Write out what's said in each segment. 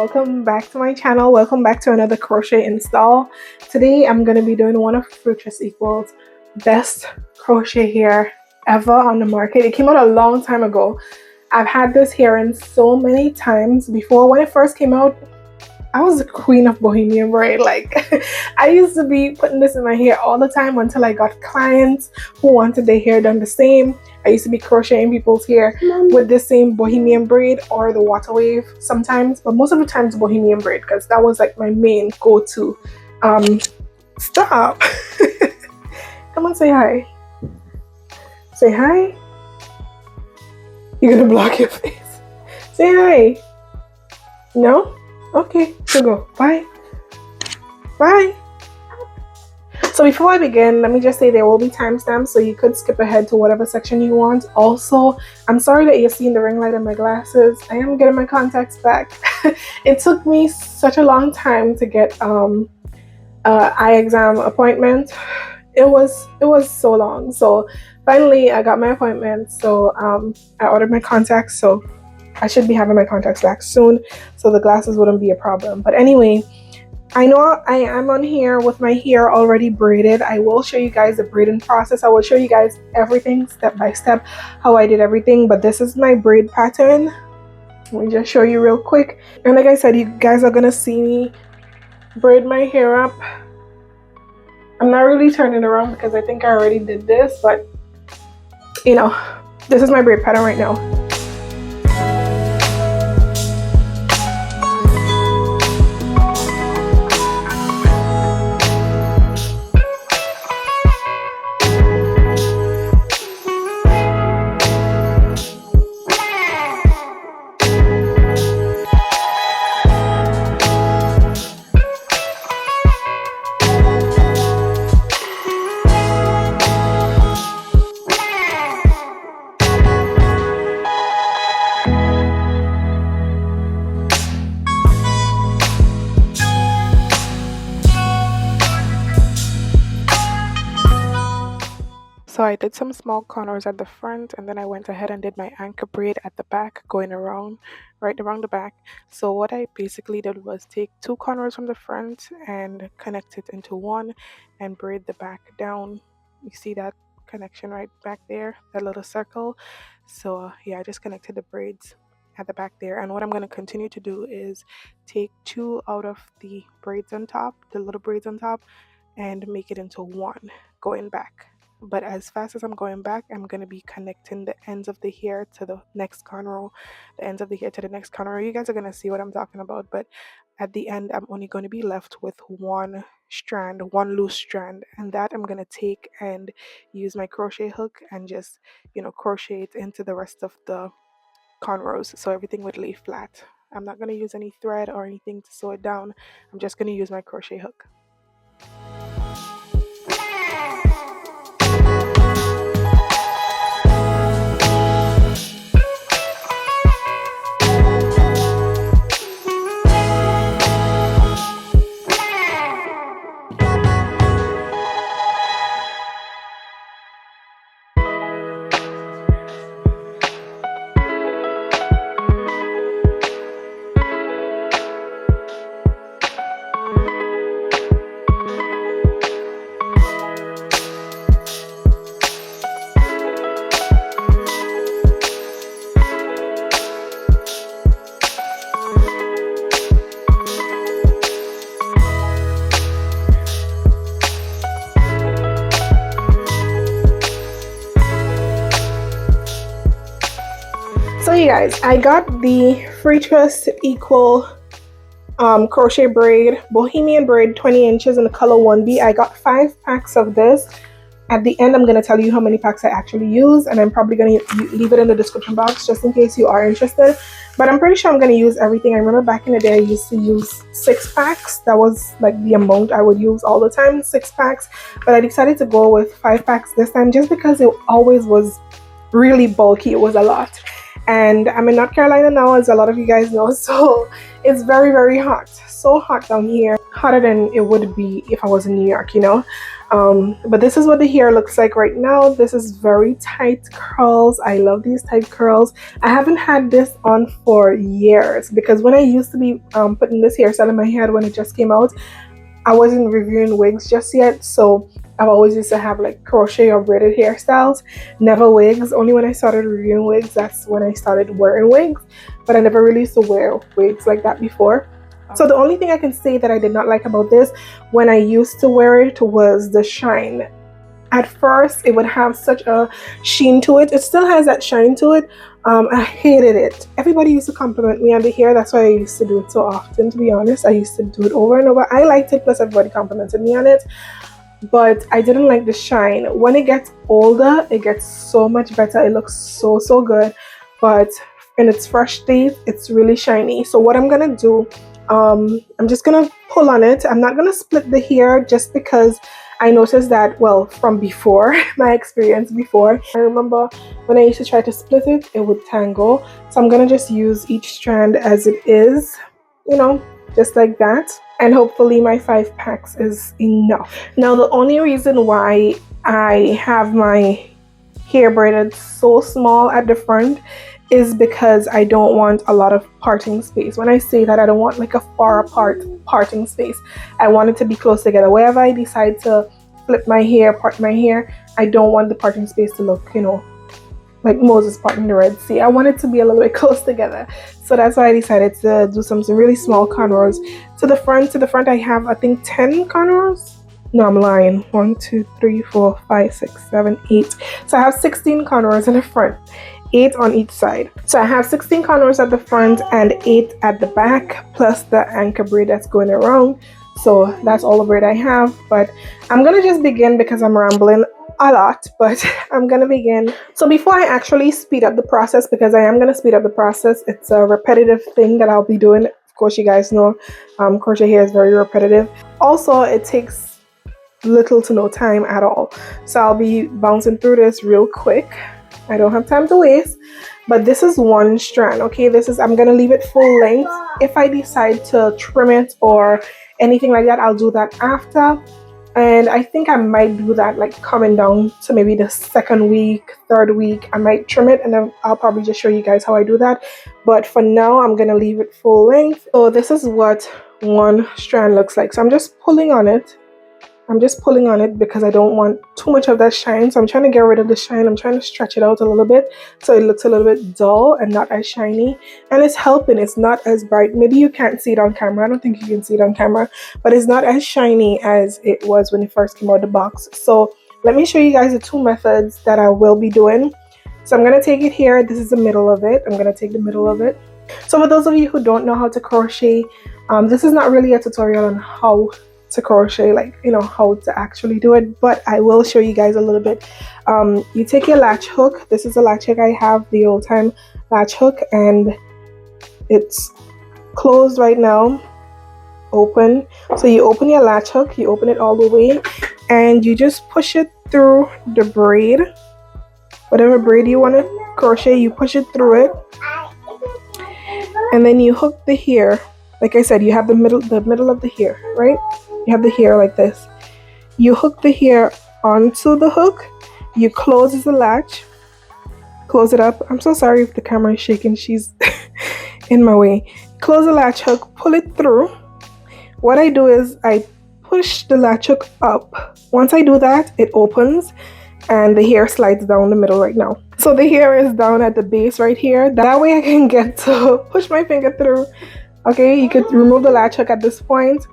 welcome back to my channel. Welcome back to another crochet install. Today I'm going to be doing one of Freetress Equals best crochet hair ever on the market. It came out a long time ago. I've had this hair in so many times before. When it first came out, I was the queen of Bohemian Braid. Like, I used to be putting this in my hair all the time until I got clients who wanted their hair done the same. I used to be crocheting people's hair with the same Bohemian Braid or the water wave sometimes, but most of the times Bohemian Braid, because that was like my main go-to. Stop. Come on, say hi. Say hi. You're gonna block your face. Say hi. No? Okay, so go. Bye. Bye. So before I begin, let me just say there will be timestamps, so you could skip ahead to whatever section you want. Also, I'm sorry that you're seeing the ring light in my glasses. I am getting my contacts back. It took me such a long time to get eye exam appointment. It was so long. So finally I got my appointment. So I ordered my contacts, so I should be having my contacts back soon, so the glasses wouldn't be a problem. But anyway, I know I am on here with my hair already braided. I will show you guys the braiding process. I will show you guys everything step by step, how I did everything. But this is my braid pattern. Let me just show you real quick. And like I said, you guys are gonna see me braid my hair up. I'm not really turning around because I think I already did this, but you know, this is my braid pattern right now. So I did some small corners at the front, and then I went ahead and did my anchor braid at the back, going around, right around the back. So what I basically did was take two corners from the front and connect it into one and braid the back down. You see that connection right back there, that little circle? So yeah, I just connected the braids at the back there. And what I'm going to continue to do is take two out of the braids on top, the little braids on top, and make it into one going back. But as fast as I'm going back, I'm going to be connecting the ends of the hair to the next cornrow, the ends of the hair to the next cornrow. You guys are going to see what I'm talking about, but at the end, I'm only going to be left with one strand, one loose strand, and that I'm going to take and use my crochet hook and just, you know, crochet it into the rest of the cornrows so everything would lay flat. I'm not going to use any thread or anything to sew it down. I'm just going to use my crochet hook. So you guys, I got the Freetress Equal crochet braid, Bohemian Braid 20 inches in the color 1B. I got 5 packs of this. At the end, I'm going to tell you how many packs I actually use, and I'm probably going to leave it in the description box just in case you are interested. But I'm pretty sure I'm going to use everything. I remember back in the day, I used to use 6 packs. That was like the amount I would use all the time, 6 packs. But I decided to go with 5 packs this time just because it always was really bulky. It was a lot. And I'm in North Carolina now, as a lot of you guys know, so it's very, very hot. So hot down here. hotter than it would be if I was in New York, you know. But this is what the hair looks like right now. This is very tight curls. I love these tight curls. I haven't had this on for years because when I used to be putting this hairstyle in my head when it just came out, I wasn't reviewing wigs just yet, so I've always used to have like crochet or braided hairstyles, never wigs. Only when I started reviewing wigs, that's when I started wearing wigs, but I never really used to wear wigs like that before. So the only thing I can say that I did not like about this when I used to wear it was the shine. At first, it would have such a sheen to it. It still has that shine to it. I hated it. Everybody used to compliment me on the hair. That's why I used to do it so often, to be honest. I used to do it over and over. I liked it, plus everybody complimented me on it. But I didn't like the shine. When it gets older, it gets so much better. It looks so, so good. But in its fresh state, it's really shiny. So what I'm going to do, I'm just going to pull on it. I'm not going to split the hair just because I noticed that, well, from before, my experience before, I remember when I used to try to split it, it would tangle. So I'm going to just use each strand as it is, you know, just like that. And hopefully my 5 packs is enough. Now, the only reason why I have my hair braided so small at the front is because I don't want a lot of parting space. When I say that, I don't want like a far apart parting space. I want it to be close together. Wherever I decide to flip my hair, part my hair, I don't want the parting space to look, you know, like Moses parting the Red Sea. I want it to be a little bit close together. So that's why I decided to do some really small cornrows. To the front, I have, I think, 10 cornrows. No, I'm lying. 1, 2, 3, 4, 5, 6, 7, 8. So I have 16 cornrows in the front. 8 on each side. So I have 16 cornrows at the front and 8 at the back, plus the anchor braid that's going around. So that's all the braid I have. But I'm gonna just begin because I'm rambling a lot, but I'm gonna begin. So before I actually speed up the process, because I am gonna speed up the process, it's a repetitive thing that I'll be doing. Of course, you guys know crochet hair is very repetitive. Also, it takes little to no time at all. So I'll be bouncing through this real quick. I don't have time to waste, but this is one strand. Okay, I'm gonna leave it full length. If I decide to trim it or anything like that, I'll do that after. And I think I might do that like coming down to maybe the second week, third week. I might trim it and then I'll probably just show you guys how I do that. But for now, I'm gonna leave it full length. So this is what one strand looks like. So I'm just pulling on it. Because I don't want too much of that shine. So I'm trying to get rid of the shine. I'm trying to stretch it out a little bit so it looks a little bit dull and not as shiny. And it's helping. It's not as bright. Maybe you can't see it on camera. I don't think you can see it on camera. But it's not as shiny as it was when it first came out of the box. So let me show you guys the 2 methods that I will be doing. So I'm going to take it here. This is the middle of it. I'm going to take the middle of it. So for those of you who don't know how to crochet, this is not really a tutorial on how to crochet, like, you know, how to actually do it, but I will show you guys a little bit. You take your latch hook. This is a latch hook I have, the old time latch hook, and it's closed right now, open. So you open your latch hook, you open it all the way, and you just push it through the braid. Whatever braid you want to crochet, you push it through it, and then you hook the hair. Like I said, you have the middle of the hair, right? You have the hair like this. You hook the hair onto the hook. You close the latch. Close it up. I'm so sorry if the camera is shaking. She's in my way. Close the latch hook. Pull it through. What I do is I push the latch hook up. Once I do that, it opens and the hair slides down the middle right now. So the hair is down at the base right here. That way I can get to push my finger through. Okay, you could remove the latch hook at this point.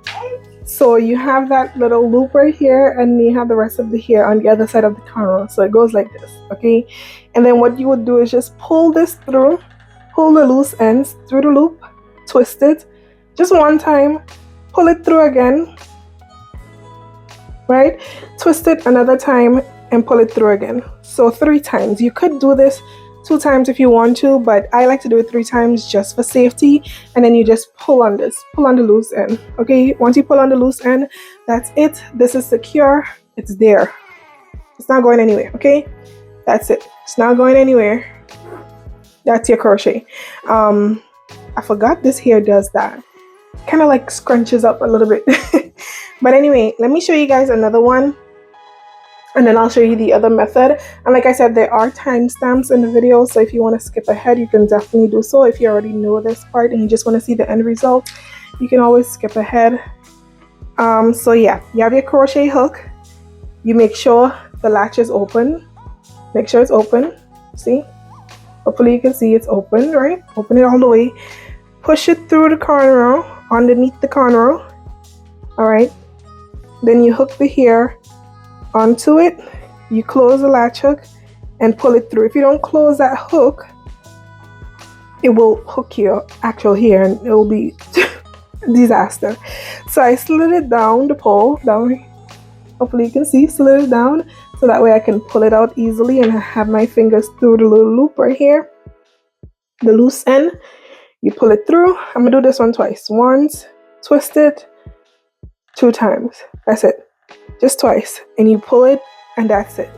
So you have that little loop right here, and you have the rest of the hair on the other side of the corner. So it goes like this, okay? And then what you would do is just pull this through, pull the loose ends through the loop, twist it just one time, pull it through again, right? Twist it another time and pull it through again. So 3 times. You could do this 2 times if you want to, but I like to do it 3 times just for safety. And then you just pull on this, pull on the loose end. Okay, once you pull on the loose end, that's it. This is secure. It's there. It's not going anywhere. Okay, that's it. It's not going anywhere. That's your crochet. I forgot this hair does that. kind of like scrunches up a little bit. But anyway, let me show you guys another one, and then I'll show you the other method. And like I said, there are timestamps in the video, so if you want to skip ahead, you can definitely do so. If you already know this part and you just want to see the end result, you can always skip ahead. So yeah, you have your crochet hook. You make sure the latch is open. Make sure it's open. See? Hopefully you can see it's open, right? Open it all the way. Push it through the corner, underneath the corner. Alright. Then you hook the hair onto it. You close the latch hook and pull it through. If you don't close that hook, it will hook your actual hair and it will be disaster. So I slid it down the pole, down. Hopefully you can see, slid it down so that way I can pull it out easily and I have my fingers through the little loop right here, the loose end. You pull it through. I'm gonna do this one twice. Once, twist it, 2 times. That's it. Just twice. And you pull it and that's it.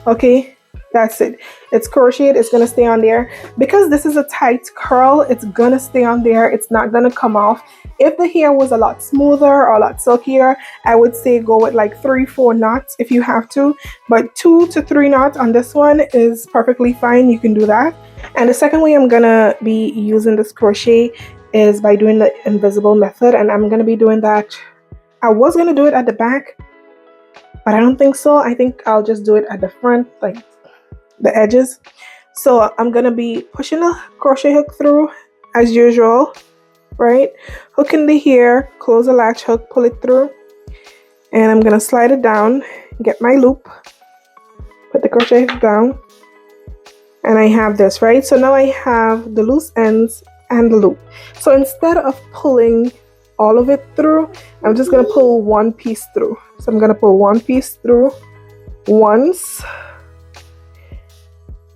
Okay, that's it. It's crocheted. It's gonna stay on there. Because this is a tight curl, it's gonna stay on there. It's not gonna come off. If the hair was a lot smoother or a lot silkier, I would say go with like 3-4 knots if you have to. But 2 to 3 knots on this one is perfectly fine. You can do that. And the second way I'm gonna be using this crochet is by doing the invisible method, and I'm gonna be doing that. I was gonna do it at the back, but I don't think so. I think I'll just do it at the front, like the edges. So I'm gonna be pushing a crochet hook through as usual, right? Hooking the hair, close the latch hook, pull it through, and I'm gonna slide it down, get my loop, put the crochet hook down. And I have this, right? So now I have the loose ends and the loop. So instead of pulling all of it through, I'm just gonna pull one piece through. So I'm gonna pull one piece through once,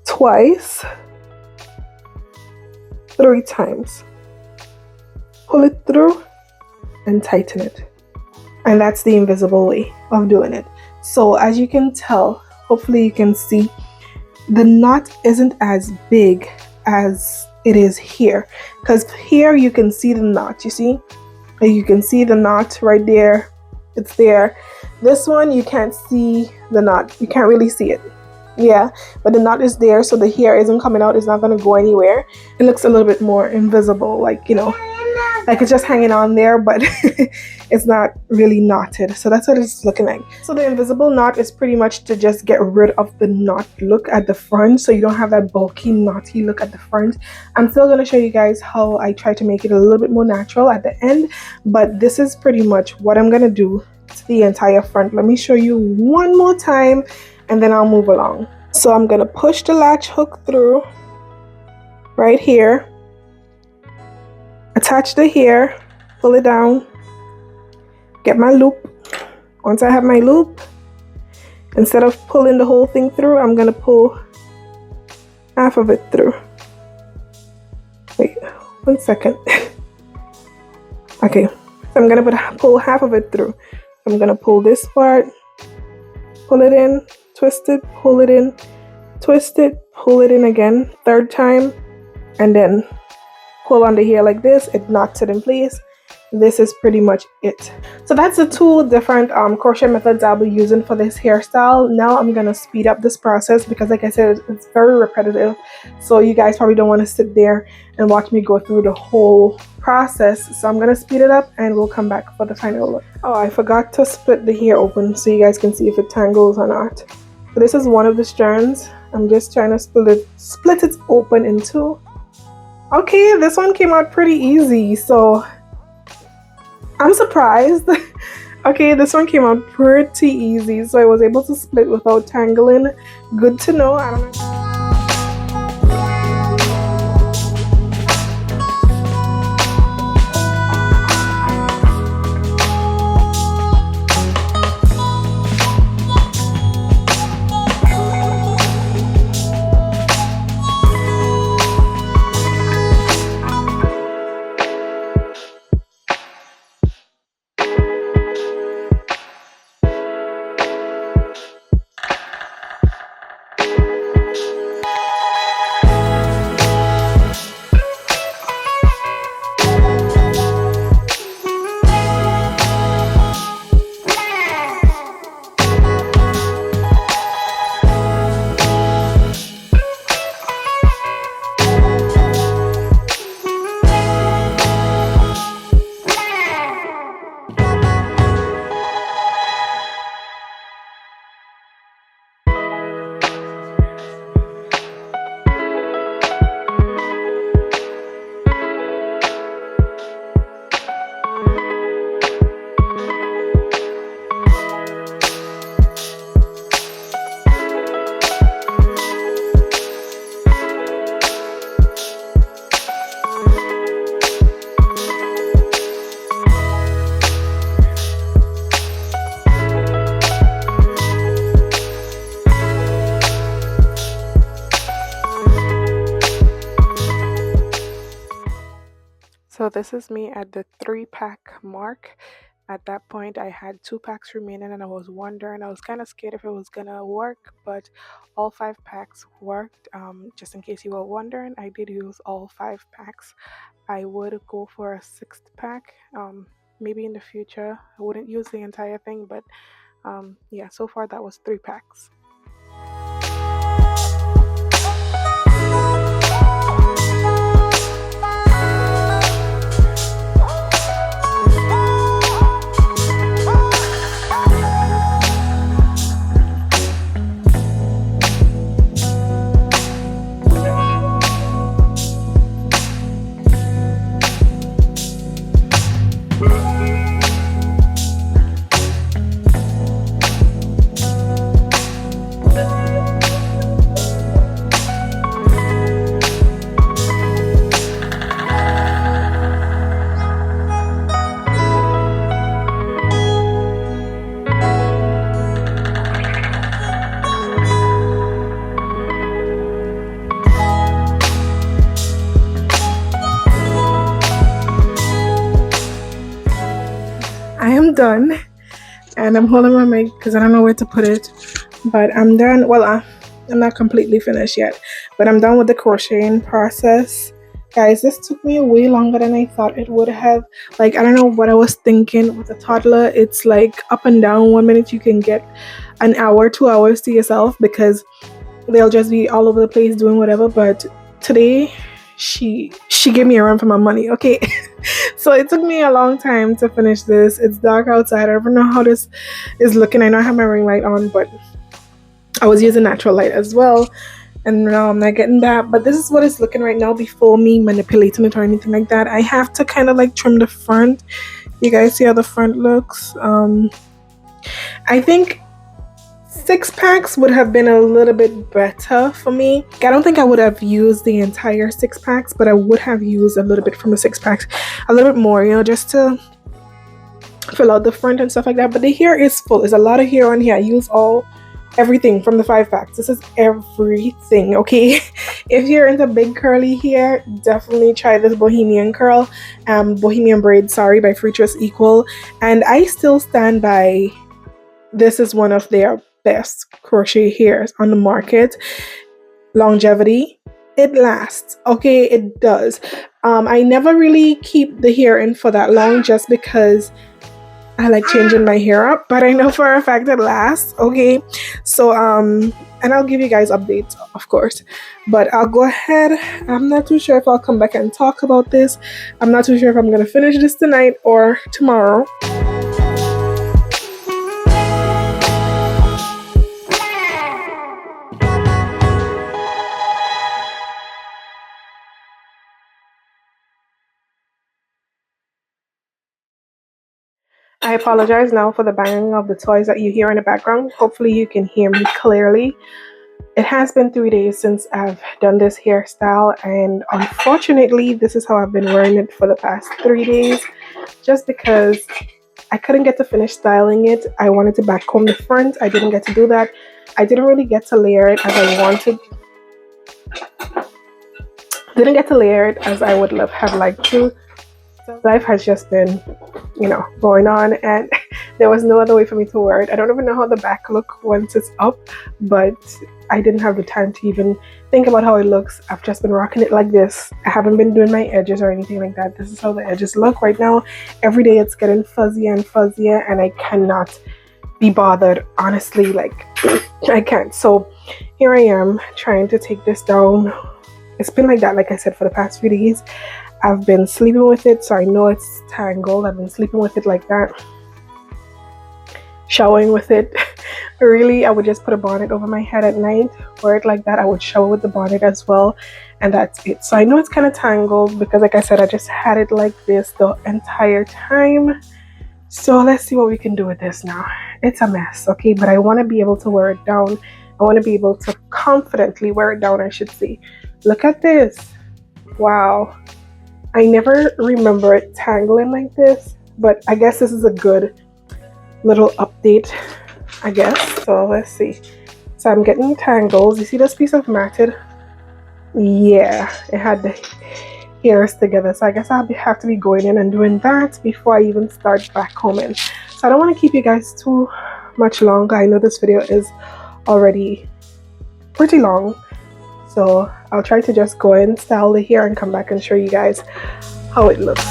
twice, 3 times. Pull it through and tighten it. And that's the invisible way of doing it. So as you can tell, hopefully you can see, the knot isn't as big as it is here, because here you can see the knot. You see, you can see the knot right there. It's there. This one you can't see the knot. You can't really see it. Yeah, but the knot is there, so the hair isn't coming out. It's not going to go anywhere. It looks a little bit more invisible, like, you know, like it's just hanging on there, but it's not really knotted. So that's what it's looking like. So the invisible knot is pretty much to just get rid of the knot look at the front, so you don't have that bulky knotty look at the front. I'm still going to show you guys how I try to make it a little bit more natural at the end, but this is pretty much what I'm going to do to the entire front. Let me show you one more time and then I'll move along. So I'm going to push the latch hook through right here, attach the hair, pull it down, get my loop. Once I have my loop, instead of pulling the whole thing through, I'm going to pull half of it through. Wait, 1 second. Okay, so I'm going to pull half of it through. I'm going to pull this part, pull it in, twist it, pull it in, twist it, pull it in again, 3rd time, and then pull on the hair like this. It knocks it in place. This is pretty much it. So that's the 2 different crochet methods I'll be using for this hairstyle. Now I'm gonna speed up this process because, like I said, it's very repetitive, so you guys probably don't want to sit there and watch me go through the whole process. So I'm gonna speed it up and we'll come back for the final look. Oh, I forgot to split the hair open so you guys can see if it tangles or not. So this is one of the strands. I'm just trying to split it open in 2. Okay, this one came out pretty easy, so I'm surprised. Okay, this one came out pretty easy, so I was able to split without tangling. Good to know. I don't know. So this is me at the 3-pack mark. At that point I had 2 packs remaining and I was wondering, I was kind of scared if it was gonna work, but all 5 packs worked. Just in case you were wondering, I did use all 5 packs. I would go for a 6th pack. Maybe in the future I wouldn't use the entire thing, but yeah, so far that was 3 packs. I am done, and I'm holding my mic because I don't know where to put it, but I'm done. Well, I'm not completely finished yet, but I'm done with the crocheting process. Guys, this took me way longer than I thought it would have. Like, I don't know what I was thinking with a toddler. It's like up and down. 1 minute you can get an hour, 2 hours to yourself because they'll just be all over the place doing whatever. But today she gave me a run for my money, okay? So it took me a long time to finish this. It's dark outside. I don't know how this is looking. I know I have my ring light on, but I was using natural light as well, and now I'm not getting that. But this is what it's looking right now before me manipulating it or anything like that. I have to kind of like trim the front. You guys see how the front looks? I think 6 packs would have been a little bit better for me. I don't think I would have used the entire 6 packs, but I would have used a little bit from the 6 packs, a little bit more, you know, just to fill out the front and stuff like that. But the hair is full. There's a lot of hair on here. I use everything from the 5 packs. This is everything, okay? If you're into big curly hair, definitely try this Bohemian curl, Bohemian braid, sorry, by Freetress Equal. And I still stand by, this is one of their best crochet hairs on the market. Longevity, it lasts, okay? It does. I never really keep the hair in for that long just because I like changing my hair up, but I know for a fact it lasts, okay? So and I'll give you guys updates, of course, but I'll go ahead. I'm not too sure if I'll come back and talk about this. I'm not too sure if I'm gonna finish this tonight or tomorrow. I apologize now for the banging of the toys that you hear in the background. Hopefully you can hear me clearly. It has been 3 days since I've done this hairstyle, and unfortunately this is how I've been wearing it for the past 3 days, just because I couldn't get to finish styling it. I wanted to backcomb the front. I didn't get to do that. I didn't really get to layer it as I wanted. Didn't get to layer it as I would have liked to. Life has just been, you know, going on, and there was no other way for me to wear it. I don't even know how the back look once it's up, but I didn't have the time to even think about how it looks. I've just been rocking it like this. I haven't been doing my edges or anything like that. This is how the edges look right now. Every day it's getting fuzzier and fuzzier, and I cannot be bothered, honestly. Like, I can't. So here I am trying to take this down. It's been like that, like I said, for the past few days. I've been sleeping with it, so I know it's tangled. I've been sleeping with it like that, showering with it. Really, I would just put a bonnet over my head at night, wear it like that. I would shower with the bonnet as well, and that's it. So I know it's kind of tangled because, like I said, I just had it like this the entire time. So let's see what we can do with this now. It's a mess, okay, but I want to be able to wear it down. I want to be able to confidently wear it down, I should say. Look at this. Wow. I never remember it tangling like this, but I guess this is a good little update, I guess. So let's see. So I'm getting tangles. You see this piece of matted? Yeah, it had the hairs together. So I guess I'll have to be going in and doing that before I even start back combing. So I don't want to keep you guys too much longer. I know this video is already pretty long, so I'll try to just go in, style the hair, and come back and show you guys how it looks.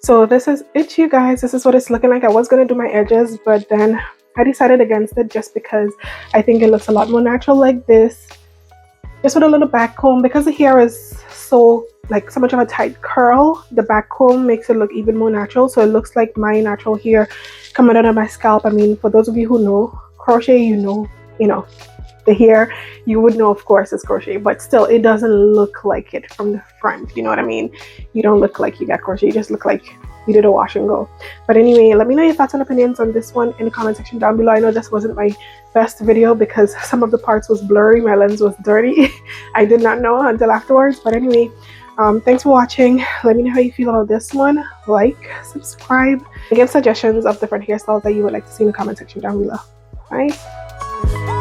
So this is it, you guys. This is what it's looking like. I was going to do my edges, but then I decided against it just because I think it looks a lot more natural like this, just with a little back comb. Because the hair is so much of a tight curl, the back comb makes it look even more natural. So it looks like my natural hair coming out of my scalp. I mean, for those of you who know crochet, you know the hair, you would know, of course, it's crochet, but still it doesn't look like it from the front. You know what I mean? You don't look like you got crochet, you just look like you did a wash and go. But anyway, let me know your thoughts and opinions on this one in the comment section down below. I know this wasn't my best video because some of the parts was blurry, my lens was dirty. I did not know until afterwards. But anyway, thanks for watching. Let me know how you feel about this one. Like, subscribe, and give suggestions of different hairstyles that you would like to see in the comment section down below. Bye.